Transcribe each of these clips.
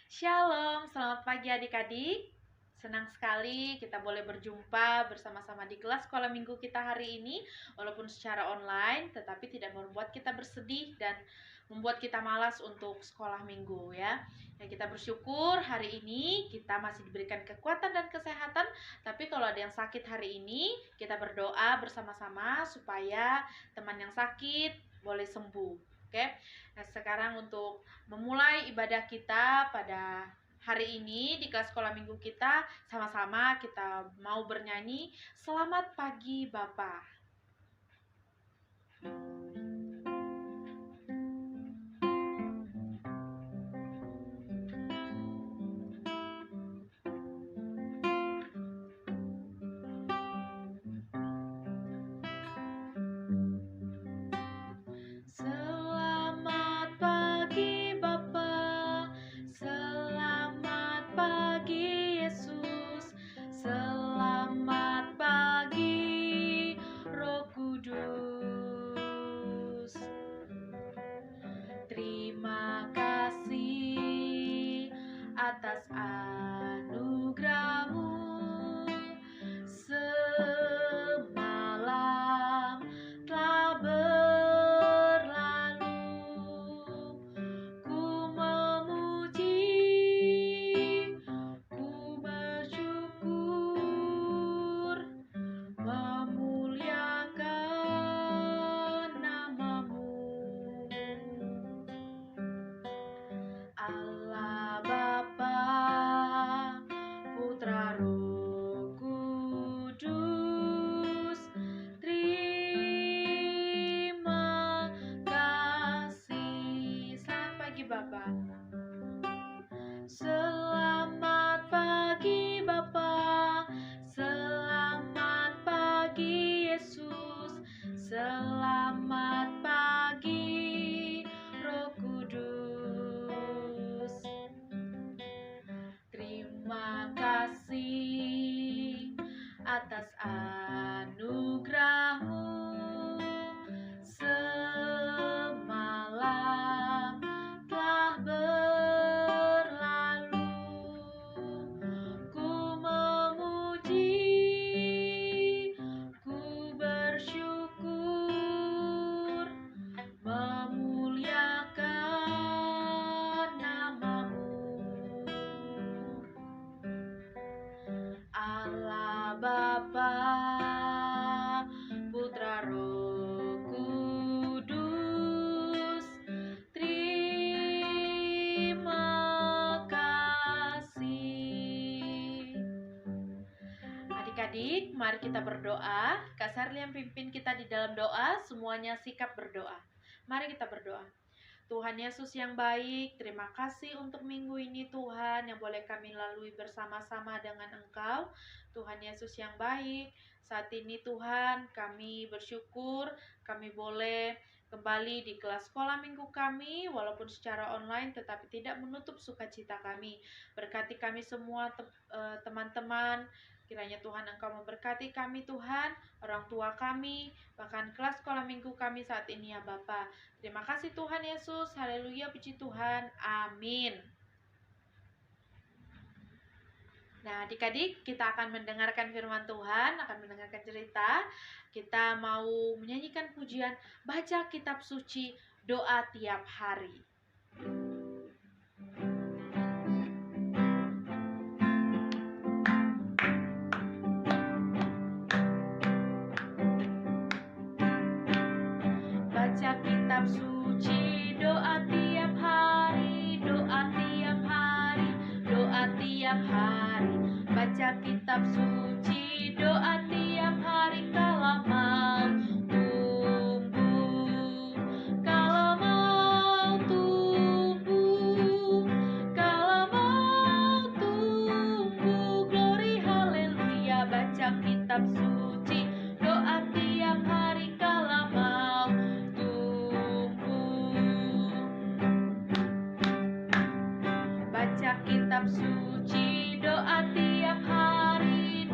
Shalom, selamat pagi adik-adik. Senang sekali kita boleh berjumpa bersama-sama di kelas sekolah minggu kita hari ini. Walaupun secara online, tetapi tidak membuat kita bersedih dan membuat kita malas untuk sekolah minggu ya. Kita bersyukur hari ini kita masih diberikan kekuatan dan kesehatan. Tapi kalau ada yang sakit hari ini, kita berdoa bersama-sama supaya teman yang sakit boleh sembuh. Oke, nah sekarang untuk memulai ibadah kita pada hari ini di kelas sekolah minggu kita, sama-sama kita mau bernyanyi Selamat Pagi Bapa. Selamat pagi Bapa, selamat pagi Yesus, selamat pagi Roh Kudus. Terima kasih atas anugerah-Mu. Semalam telah berlalu, ku memuji, ku bersyukur, memuliakan nama-Mu. Allah Bapa, Putra Roh Kudus, terima kasih. Selamat pagi Bapa. Selamat pagi Bapa, selamat pagi Yesus, selamat pagi Roh Kudus. Terima kasih atas anugerah-Mu. Semalam telah berlalu, ku memuji, ku bersyukur, memuliakan nama-Mu. Allah Bapa, Putra Roh Kudus, terima kasih. Adik-adik, mari kita berdoa. Kak Sarli yang pimpin kita di dalam doa, semuanya sikap berdoa. Mari kita berdoa. Tuhan Yesus yang baik, terima kasih untuk minggu ini Tuhan yang boleh kami lalui bersama-sama dengan Engkau. Tuhan Yesus yang baik, saat ini Tuhan kami bersyukur kami boleh kembali di kelas sekolah minggu kami walaupun secara online tetapi tidak menutup sukacita kami. Berkati kami semua teman-teman. Kiranya Tuhan Engkau memberkati kami Tuhan, orang tua kami, bahkan kelas sekolah minggu kami saat ini ya Bapa. Terima kasih Tuhan Yesus, haleluya, puji Tuhan, amin. Nah adik-adik, kita akan mendengarkan firman Tuhan, akan mendengarkan cerita. Kita mau menyanyikan pujian, baca kitab suci, doa tiap hari. Baca kitab suci, doa tiap hari, doa tiap hari, doa tiap hari. Baca kitab suci, doa tiap hari kalau mau tumbuh, kalau mau tumbuh, kalau mau tumbuh, glory haleluya. Baca kitab suci, doa tiap hari kalau mau baca kitab suci, doa tiap hari,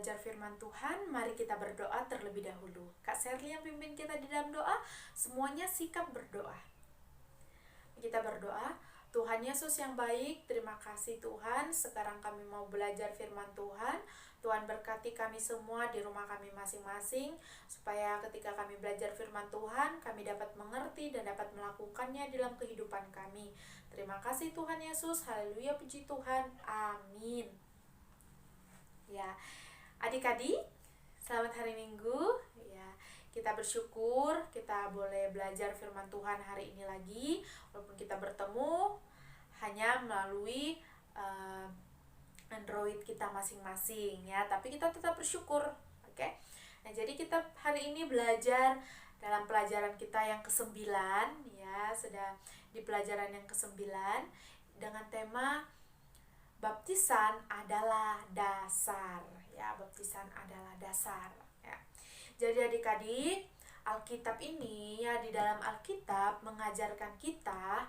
belajar firman Tuhan, mari kita berdoa terlebih dahulu. Kak Sherly yang pimpin kita di dalam doa, semuanya sikap berdoa. Kita berdoa. Tuhan Yesus yang baik, terima kasih Tuhan. Sekarang kami mau belajar firman Tuhan. Tuhan berkati kami semua di rumah kami masing-masing, supaya ketika kami belajar firman Tuhan, kami dapat mengerti dan dapat melakukannya dalam kehidupan kami. Terima kasih Tuhan Yesus. Haleluya, puji Tuhan. Amin. Ya, adik-adik, selamat hari Minggu. Ya, kita bersyukur kita boleh belajar firman Tuhan hari ini lagi, walaupun kita bertemu hanya melalui Android kita masing-masing ya, tapi kita tetap bersyukur. Oke. Nah, jadi kita hari ini belajar dalam pelajaran kita yang ke-9 ya, sudah di pelajaran yang ke-9 dengan tema baptisan adalah dasar ya, baptisan adalah dasar ya. Jadi adik-adik, Alkitab ini ya, di dalam Alkitab mengajarkan kita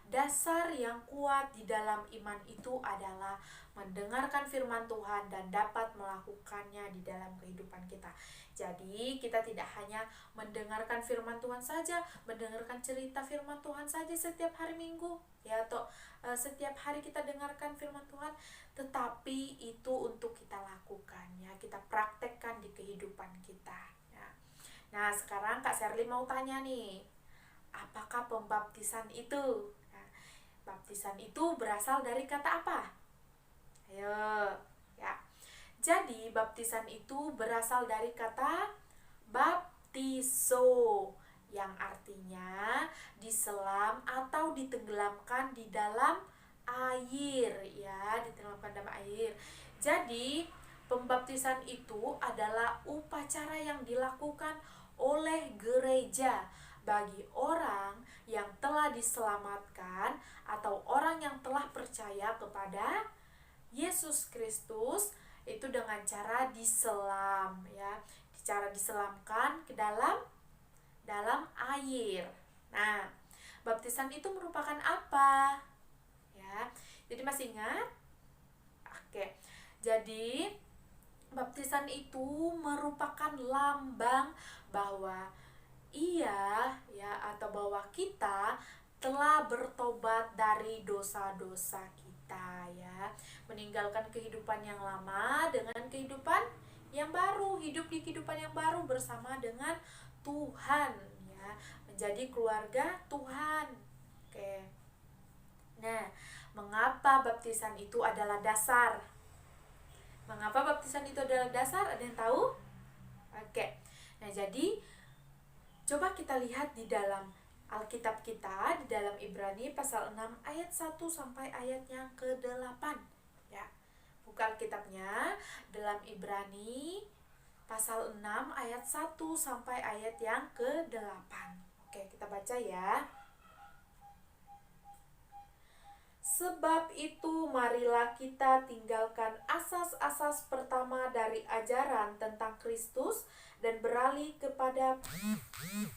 dasar yang kuat di dalam iman itu adalah mendengarkan firman Tuhan dan dapat melakukannya di dalam kehidupan kita. Jadi kita tidak hanya mendengarkan firman Tuhan saja, mendengarkan cerita firman Tuhan saja setiap hari Minggu ya, atau setiap hari kita dengarkan firman Tuhan, tetapi itu untuk kita lakukan ya, kita praktekkan di kehidupan kita ya. Nah, sekarang Kak Sherly mau tanya nih, apakah pembaptisan itu? Nah, baptisan itu berasal dari kata apa? Ayo ya. Jadi baptisan itu berasal dari kata baptiso, yang artinya diselam atau ditenggelamkan di dalam air ya, ditenggelamkan dalam air. Jadi pembaptisan itu adalah upacara yang dilakukan oleh gereja bagi orang yang telah diselamatkan atau orang yang telah percaya kepada Yesus Kristus, itu dengan cara diselam ya, cara diselamkan ke dalam air. Nah, baptisan itu merupakan apa? Ya, jadi masih ingat? Oke. Jadi baptisan itu merupakan lambang bahwa ia ya, atau bahwa kita telah bertobat dari dosa-dosa kita ya, meninggalkan kehidupan yang lama dengan kehidupan yang baru, hidup di kehidupan yang baru bersama dengan Tuhan ya, menjadi keluarga Tuhan. Oke. Nah, mengapa baptisan itu adalah dasar? Mengapa baptisan itu adalah dasar? Ada yang tahu? Oke. Nah, jadi coba kita lihat di dalam Alkitab kita, di dalam Ibrani pasal 6 ayat 1 sampai ayat yang ke-8 ya. Buka Alkitabnya dalam Ibrani pasal 6 ayat 1 sampai ayat yang ke-8. Oke, kita baca ya. Sebab itu marilah kita tinggalkan asas-asas pertama dari ajaran tentang Kristus dan beralih kepada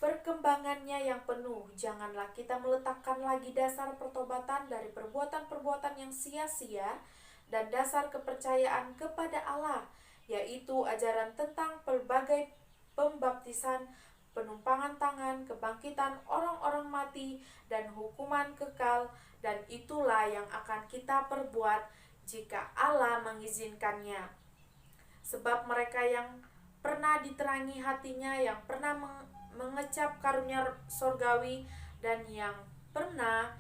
perkembangannya yang penuh. Janganlah kita meletakkan lagi dasar pertobatan dari perbuatan-perbuatan yang sia-sia dan dasar kepercayaan kepada Allah, yaitu ajaran tentang pelbagai pembaptisan, penumpangan tangan, kebangkitan orang-orang mati, dan hukuman kekal, dan itulah yang akan kita perbuat jika Allah mengizinkannya. Sebab mereka yang pernah diterangi hatinya, yang pernah mengecap karunia sorgawi, dan yang pernah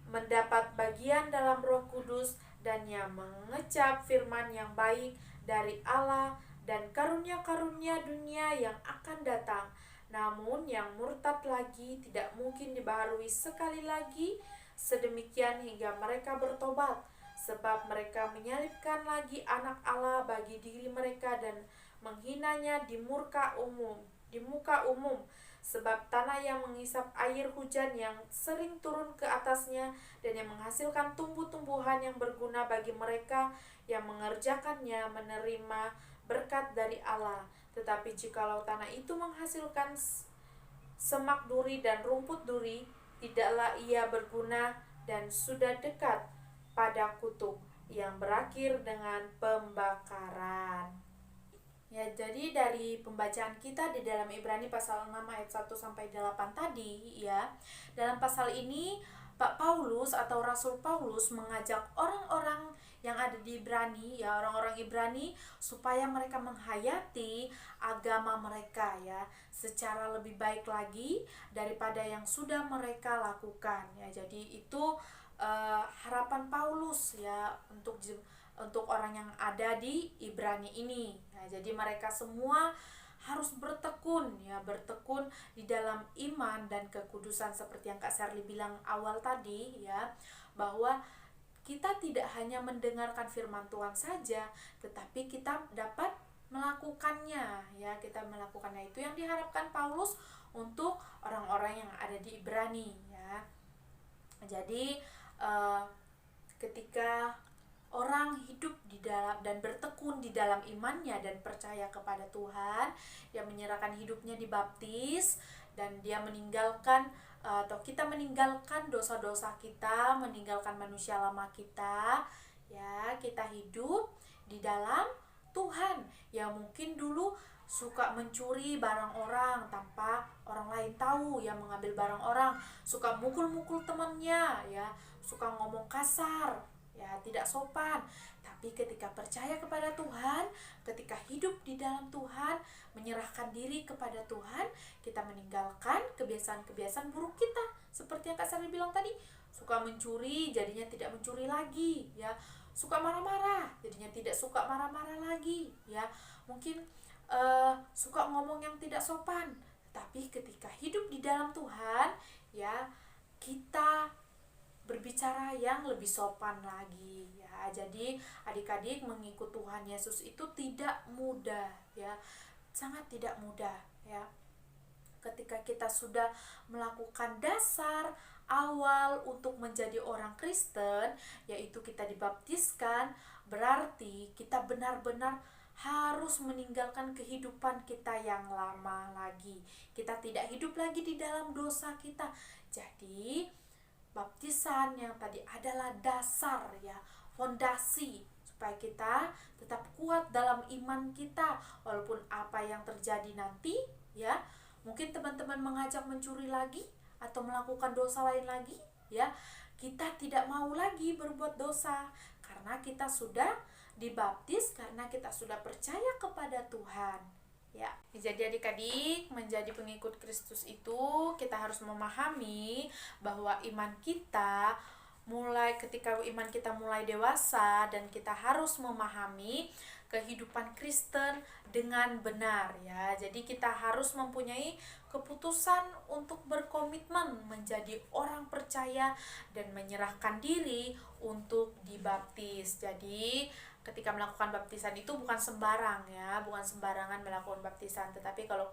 mendapat bagian dalam Roh Kudus, dan yang mengecap firman yang baik dari Allah, dan karunia-karunia dunia yang akan datang. Namun yang murtad lagi tidak mungkin dibaharui sekali lagi sedemikian hingga mereka bertobat, sebab mereka menyalibkan lagi anak Allah bagi diri mereka dan menghinanya di muka umum, sebab tanah yang mengisap air hujan yang sering turun ke atasnya dan yang menghasilkan tumbuh-tumbuhan yang berguna bagi mereka yang mengerjakannya menerima berkat dari Allah. Tetapi jikalau tanah itu menghasilkan semak duri dan rumput duri, tidaklah ia berguna dan sudah dekat pada kutuk yang berakhir dengan pembakaran. Ya, jadi dari pembacaan kita di dalam Ibrani pasal 6 ayat 1 sampai 8 tadi ya, dalam pasal ini Pak Paulus atau Rasul Paulus mengajak orang-orang yang ada di Ibrani ya, orang-orang Ibrani supaya mereka menghayati agama mereka ya secara lebih baik lagi daripada yang sudah mereka lakukan ya. Jadi itu harapan Paulus ya untuk orang yang ada di Ibrani ini. Nah, jadi mereka semua harus bertekun di dalam iman dan kekudusan seperti yang Kak Sherly bilang awal tadi ya, bahwa kita tidak hanya mendengarkan firman Tuhan saja, tetapi kita dapat melakukannya ya, kita melakukannya. Itu yang diharapkan Paulus untuk orang-orang yang ada di Ibrani ya. Jadi ketika orang hidup di dalam dan bertekun di dalam imannya dan percaya kepada Tuhan, dia menyerahkan hidupnya dibaptis dan dia meninggalkan atau kita meninggalkan dosa-dosa kita, meninggalkan manusia lama kita, ya, kita hidup di dalam Tuhan. Yang mungkin dulu suka mencuri barang orang tanpa orang lain tahu, ya, mengambil barang orang, suka mukul-mukul temannya, ya, suka ngomong kasar, ya, tidak sopan. Tapi ketika percaya kepada Tuhan, ketika hidup di dalam Tuhan, menyerahkan diri kepada Tuhan, kita meninggalkan kebiasaan-kebiasaan buruk kita. Seperti yang Kak Sari bilang tadi, suka mencuri jadinya tidak mencuri lagi, ya. Suka marah-marah jadinya tidak suka marah-marah lagi, ya. Mungkin suka ngomong yang tidak sopan. Tapi ketika hidup di dalam Tuhan, ya, kita berbicara yang lebih sopan lagi ya. Jadi adik-adik mengikut Tuhan Yesus itu tidak mudah ya, sangat tidak mudah ya. Ketika kita sudah melakukan dasar awal untuk menjadi orang Kristen, yaitu kita dibaptiskan, berarti kita benar-benar harus meninggalkan kehidupan kita yang lama lagi. Kita tidak hidup lagi di dalam dosa kita. Jadi baptisan yang tadi adalah dasar ya, fondasi supaya kita tetap kuat dalam iman kita walaupun apa yang terjadi nanti ya. Mungkin teman-teman mengajak mencuri lagi atau melakukan dosa lain lagi ya, kita tidak mau lagi berbuat dosa karena kita sudah dibaptis, karena kita sudah percaya kepada Tuhan. Ya, jadi adik-adik menjadi pengikut Kristus itu kita harus memahami bahwa iman kita ketika iman kita mulai dewasa dan kita harus memahami kehidupan Kristen dengan benar ya. Jadi kita harus mempunyai keputusan untuk berkomitmen menjadi orang percaya dan menyerahkan diri untuk dibaptis. Jadi ketika melakukan baptisan itu bukan sembarang ya, bukan sembarangan melakukan baptisan, tetapi kalau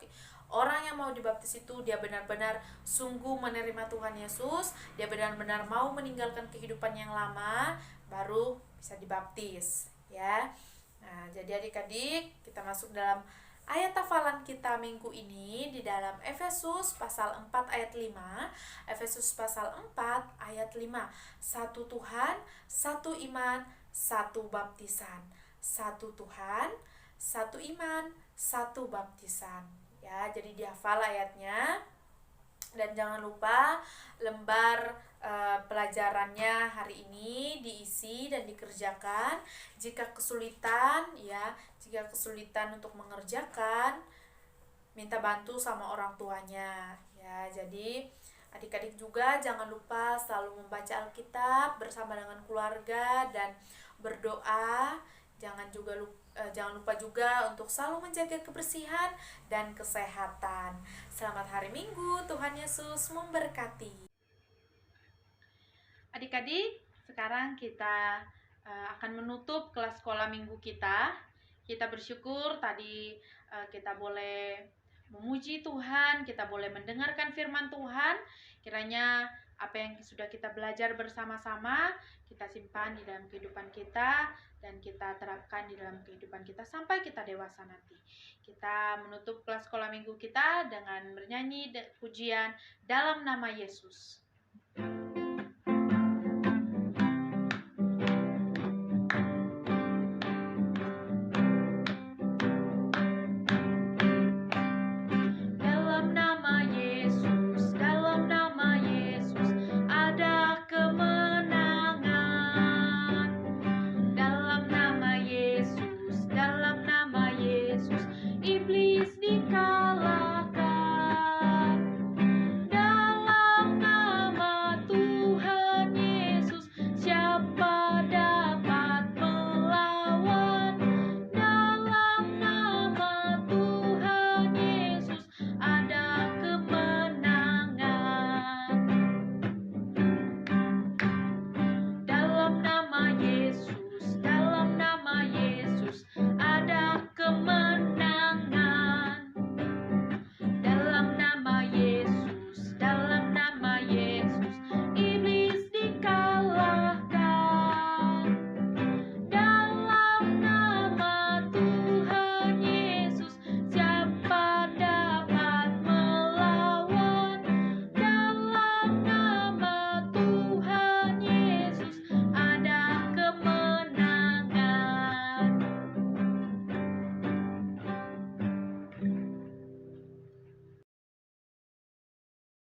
orang yang mau dibaptis itu dia benar-benar sungguh menerima Tuhan Yesus, dia benar-benar mau meninggalkan kehidupan yang lama, baru bisa dibaptis ya. Nah, jadi adik-adik kita masuk dalam ayat hafalan kita minggu ini di dalam Efesus pasal 4 ayat 5. Efesus pasal 4 ayat 5. Satu Tuhan, satu iman, satu baptisan. Satu Tuhan, satu iman, satu baptisan. Ya, jadi dihafal ayatnya. Dan jangan lupa lembar pelajarannya hari ini diisi dan dikerjakan. Jika kesulitan untuk mengerjakan, minta bantu sama orang tuanya ya. Jadi adik-adik juga jangan lupa selalu membaca Alkitab bersama dengan keluarga dan berdoa. Jangan lupa juga untuk selalu menjaga kebersihan dan kesehatan. Selamat hari Minggu, Tuhan Yesus memberkati. Adik-adik, sekarang kita akan menutup kelas sekolah minggu kita. Kita bersyukur tadi kita boleh memuji Tuhan, kita boleh mendengarkan firman Tuhan. Kiranya apa yang sudah kita belajar bersama-sama kita simpan di dalam kehidupan kita dan kita terapkan di dalam kehidupan kita sampai kita dewasa nanti. Kita menutup kelas sekolah minggu kita dengan bernyanyi pujian dalam nama Yesus.